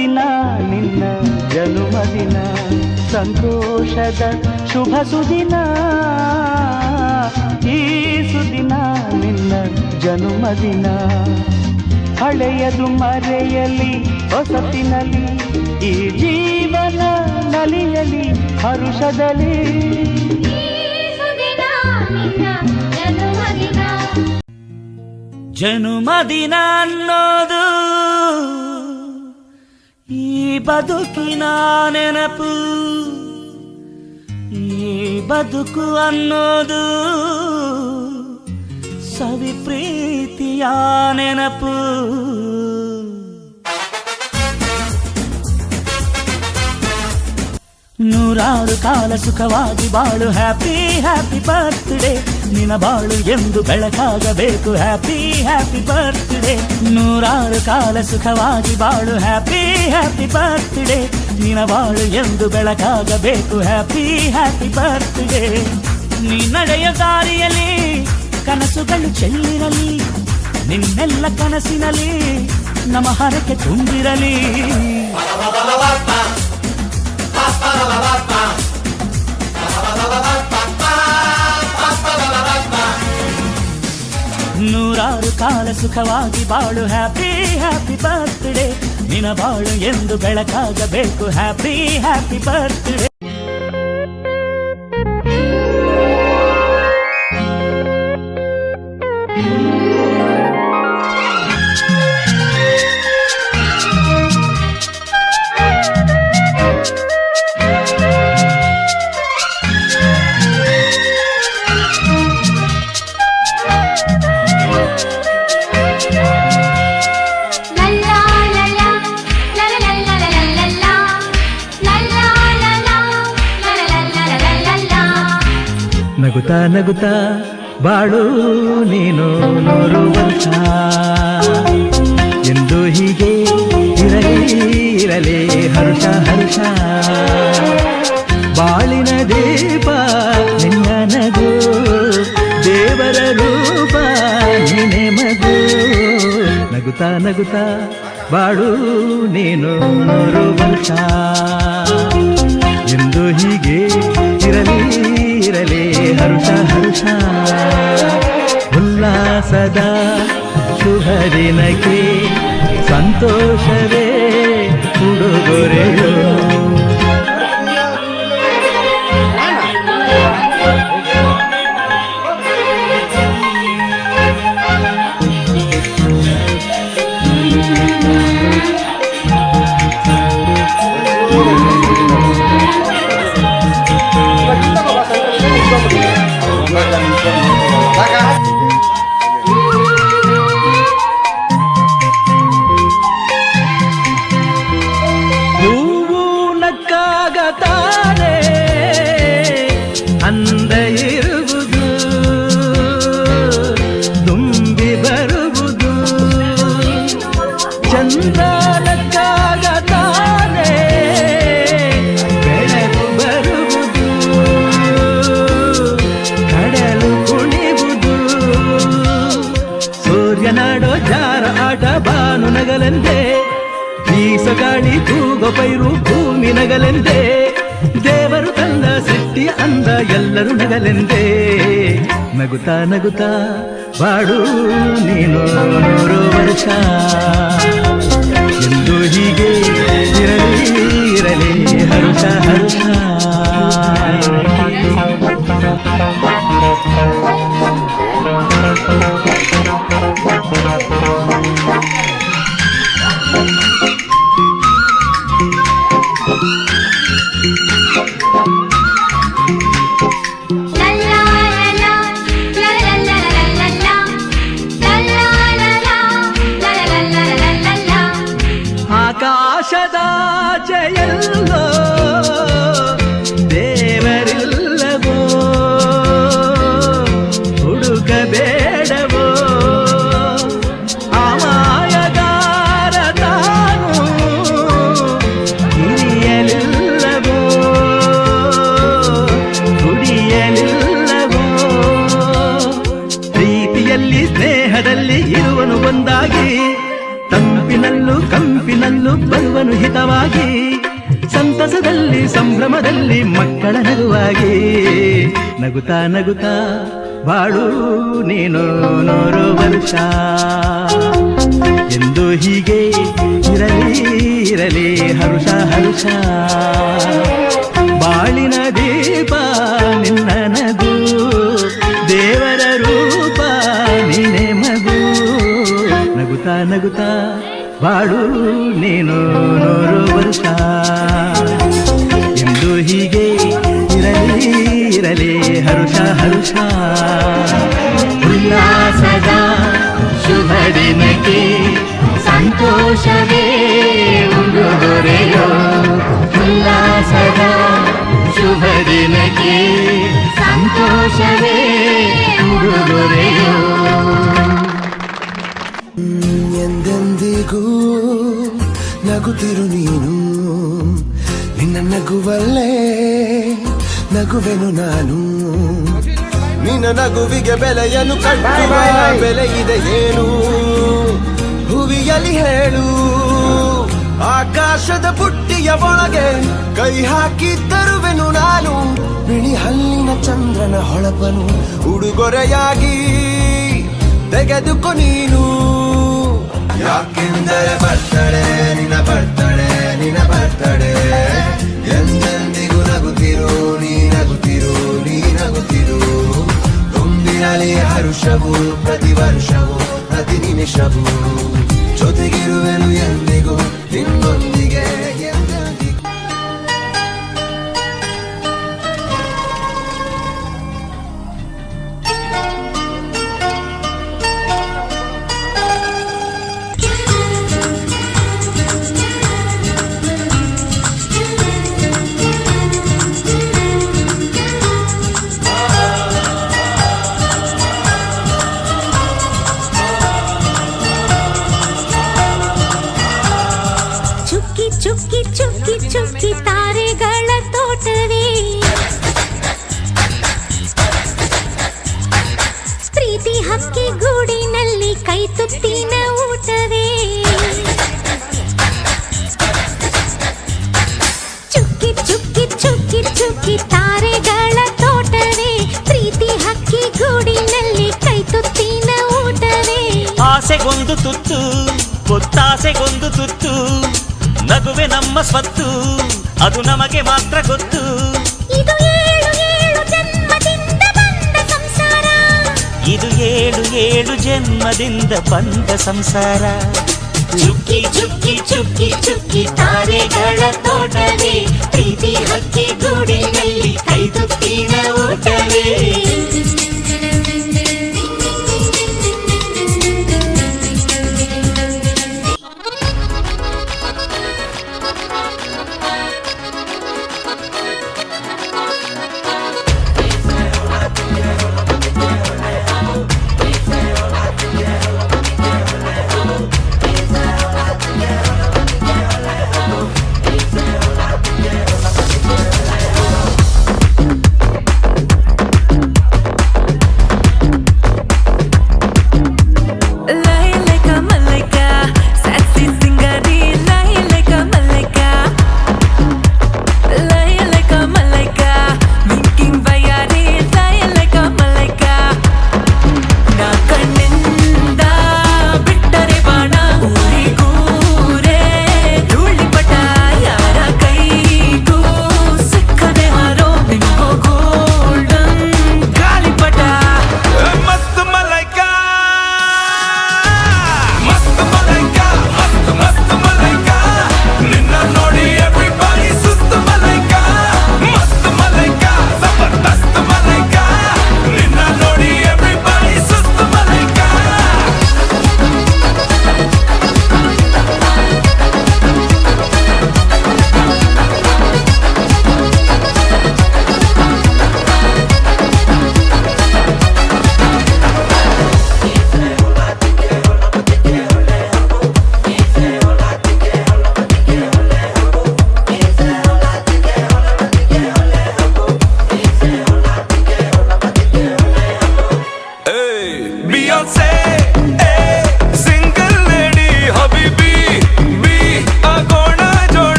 ಸುದಿನ ನಿನ್ನ ಜನುಮದಿನ, ಸಂತೋಷದ ಶುಭ ಸುದಿನ. ಈ ಸುದಿನ ನಿನ್ನ ಜನುಮದಿನ, ಹಳೆಯದು ಮರೆಯಲಿ ಹೊಸತಿನಲ್ಲಿ, ಈ ಜೀವನ ನಲಿಯಲಿ ಹರುಷದಲ್ಲಿ. ಜನುಮದಿನ ಅನ್ನೋದು ಈ ಬದುಕಿನ ನೆನಪು, ಈ ಬದುಕು ಅನ್ನೋದು ಸವಿ ಪ್ರೀತಿಯ ನೆನಪು. ನೂರಾರು ಕಾಲ ಸುಖವಾಗಿ ಬಾಳು, ಹ್ಯಾಪಿ ಹ್ಯಾಪಿ ಬರ್ತ್ಡೇ. ನಿನ್ನ ಬಾಳು ಎಂದು ಬೆಳಕಾಗಬೇಕು, ಹ್ಯಾಪಿ ಹ್ಯಾಪಿ ಬರ್ತ್ಡೇ. ನೂರಾರು ಕಾಲ ಸುಖವಾಗಿ ಬಾಳು, ಹ್ಯಾಪಿ ಹ್ಯಾಪಿ ಬರ್ತ್ಡೇ. ನಿನ್ನ ಬಾಳು ಎಂದು ಬೆಳಕಾಗಬೇಕು, ಹ್ಯಾಪಿ ಹ್ಯಾಪಿ ಬರ್ತ್ಡೇ. ನೀ ನಡೆಯ ದಾರಿಯಲ್ಲಿ ಕನಸುಗಳು ಚೆಲ್ಲಿರಲಿ, ನಿನ್ನೆಲ್ಲ ಕನಸಿನಲ್ಲಿ ನಮ್ಮ ಹರಕೆ ತುಂಬಿರಲಿ. ನೂರಾರು ಕಾಲ ಸುಖವಾಗಿ ಬಾಳು, ಹ್ಯಾಪಿ ಹ್ಯಾಪಿ ಬರ್ತ್ಡೇ. ನಿನ್ನ ಬಾಳು ಎಂದು ಬೆಳಕಾಗಬೇಕು, ಹ್ಯಾಪಿ ಹ್ಯಾಪಿ ಬರ್ತ್ಡೇ. ನಗುತ್ತಾ ನಗುತ್ತಾ ಬಾಳು ನೀನು 100 ವರ್ಷ, ಎಂದು ಹೀಗೆ ಇರಲಿ ಹರ್ಷ ಹರ್ಷ. ಬಾಳಿನ ದೀಪ ನಿನ್ನ ನಗು, ದೇವರ ರೂಪ ನೀನೆ ಮಗು. ನಗುತ್ತಾ ನಗುತ್ತಾ ಬಾಳು ನೀನು 100 ವರ್ಷ, ಎಂದು ಹೀಗೆ ಇರಲಿ ಹರ್ಷ ಹರ್ಷ. ಉಲ್ಲಾಸದ ಶುಭ ದಿನಕ್ಕೆ ಸಂತೋಷವೇ ಉಡುಗೊರೆಯೋ. ಹೂವು ನಕ್ಕಾಗ ತಾನೆ ಅಂದ ಇರುವುದು, ತುಂಬಿ ಬರುವುದು. ಚಂದ್ರ ನಕ್ಕಾಗ ತಾನೆ ಬೆಳಕು ಬರುವುದು, ಕಡಲು ಕುಣಿವುದು. ಸೂರ್ಯನಾಡೋ ಜಾರ ಆಟ ಬಾನು ನಗಲೆಂದೇ, ಬೀಸಗಾಳಿ ತೂಗೋ ಪೈರು ಭೂಮಿ ನಗಲೆಂದೇ. ದೇವರು ತಂದ ಸೃಷ್ಟಿಯ ಅಂದ ಎಲ್ಲರೂ ನಗಲೆಂದೇ. ನಗುತ್ತಾ ನಗುತ್ತಾ ಬಾಡು ನೀನು 100 ವರ್ಷ, ಎಂದು ಹೀಗೆ ಇರಲಿ ಹರ್ಷ ಹರ್ಷ. ಆಕಾಶದಾಚೆಯಲ್ಲೋ ದೇವರಿಲ್ಲವೋ, ಹುಡುಕಬೇಡವೋ. ಅಮಾಯಗಾರ ತಾನು ಹಿರಿಯಲಿಲ್ಲವೋ, ಕುಡಿಯಲಿಲ್ಲವೋ. ಪ್ರೀತಿಯಲ್ಲಿ ಸ್ನೇಹದಲ್ಲಿ ಇರುವನು ಒಂದಾಗಿ, ತಂಪಿನಲ್ಲೂ ಕಂಪಿನಲ್ಲೂ ಬಂದನು ಬರುವನು ಹಿತವಾಗಿ, ಸಂತಸದಲ್ಲಿ ಸಂಭ್ರಮದಲ್ಲಿ ಮಕ್ಕಳ ನಗುವಾಗಿ. ನಗುತ್ತಾ ನಗುತ್ತಾ ಬಾಳು ನೀನು 100 ವರ್ಷ ಎಂದು ಹೀಗೆ ಇರಲಿ ಇರಲಿ ಹರುಷ ಹರುಷ. ಬಾಳಿನ ದೀಪ ನಿನ್ನ ನಗು, ದೇವರ ರೂಪ ನೀನೆ ಮಗು. ನಗುತ್ತಾ ನಗುತ್ತಾ ಬಾಳು ನೀನು 100 ವರ್ಷ ಎಂದು ಹೀಗೆ ಇರಲಿ ಇರಲಿ ಹರುಷ ಹರುಷ. ಉಲ್ಲಾಸದ ಶುಭ ದಿನಕ್ಕೆ ಸಂತೋಷವೇ ಉಡುಗೊರೆಯೋ. ಉಲ್ಲಾಸದ ಶುಭ ದಿನಕ್ಕೆ ಸಂತೋಷವೇ ಉಡುಗೊರೆಯೋ. ಎಂದೆಂದಿಗೂ ನಗುತ್ತಿರು ನೀನು, ನಿನ್ನ ನಗುವಲ್ಲೇ ನಗುವೆನು ನಾನು. ನಿನ್ನ ನಗುವಿಗೆ ಬೆಲೆಯನ್ನು ಕಟ್ಟುವ ಬೆಲೆ ಇದೆ ಏನು ಹುವಿಯಲಿ ಹೇಳು. ಆಕಾಶದ ಬುಟ್ಟಿಯ ಒಳಗೆ ಕೈ ಹಾಕಿ ತರುವೆನು ನಾನು, ಬಿಳಿ ಹಲ್ಲಿನ ಚಂದ್ರನ ಹೊಳಪನು ಉಡುಗೊರೆಯಾಗಿ ತೆಗೆದುಕೊ ನೀನು. ಯಾಕೆಂದರೆ ಬರ್ತಡೆ ನಿನ್ನ ಬರ್ತಡೆ ನಿನ್ನ ಬರ್ತಡೆ, ಎಂದೆಂದಿಗೂ ನಗುತ್ತಿರು ನೀ ನಗುತ್ತಿರು ನೀ ನಗುತ್ತಿರು. ತುಂಬಿರಲಿ ಹರುಷವು ಪ್ರತಿ ವರ್ಷವೂ ಪ್ರತಿ ನಿಮಿಷವೂ, ಜೊತೆಗಿರುವೆನು ಎಂದಿಗೂ ನಿನ್ನೊಂದಿಗೆ ಎಂದೆಂದಿಗೂ. ಚುಕ್ಕಿ ಚುಕ್ಕಿ ಚುಕ್ಕಿ ತಾರೆಗಳ ತೋಟವೇ, ಪ್ರೀತಿ ಹಕ್ಕಿ ಗೂಡಿನಲ್ಲಿ ಕೈ ತುತ್ತಿನ ಊಟವೇ. ಚುಕ್ಕಿ ಚುಕ್ಕಿ ಚುಕ್ಕಿ ಚುಕ್ಕಿ ತಾರೆಗಳ ತೋಟವೇ, ಪ್ರೀತಿ ಹಕ್ಕಿ ಗೂಡಿನಲ್ಲಿ ಕೈ ತುತ್ತಿನ ಊಟವೇ. ಆಸೆಗೊಂದು ತುತ್ತು ಒತ್ತಾಸೆಗೊಂದು ತುತ್ತು, ನಗುವೆ ನಮ್ಮ ಸ್ವತ್ತು ಅದು ನಮಗೆ ಮಾತ್ರ ಗೊತ್ತು. ಇದು ಏಳು ಏಳು ಜನ್ಮದಿಂದ ಬಂದ ಸಂಸಾರ, ಇದು ಏಳು ಏಳು ಜನ್ಮದಿಂದ ಬಂದ ಸಂಸಾರ. ಚುಕ್ಕಿ ಚುಕ್ಕಿ ಚುಕ್ಕಿ ಚುಕ್ಕಿ ತಾರೆಗಳ ತೋಟವೇ, ಪ್ರೀತಿ ಹಕ್ಕಿ ಗೂಡಿನಲ್ಲಿ ಕೈ ತುತ್ತಿನ ಊಟವೇ.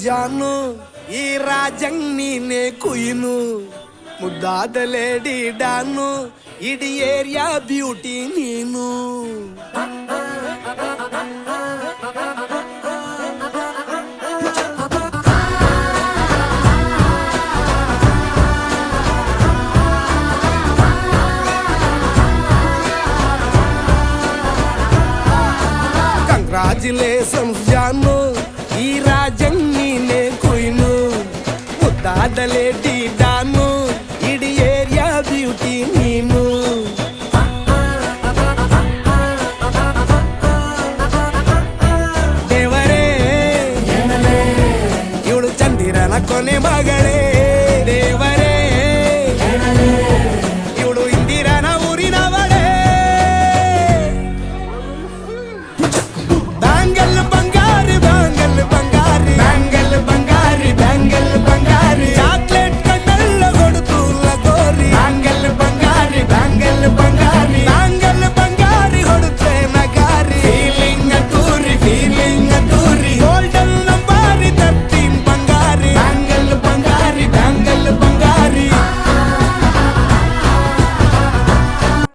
ಜಾನು ಈ ರಾಜಂಗ್ ನೀನೆ ಕುಯ್ನು ಮುದ್ದಾದ ಲೇಡಿ ಡಾನು ಇಡೀ ಏರಿಯಾ ಬ್ಯೂಟಿ ನೀನು ಕಂಗ್ರಾಚುಲೇಷನ್ಸ್ ಜಾನು ಈ ರಾಜಂಗ್ ನೀನೆ ಕುಯ್ನು ಮುದ್ದಾದ ಲೇಡಿ ಡಾನು ಇಡೀ ಏರಿಯಾ ಬ್ಯೂಟಿ ನೀನು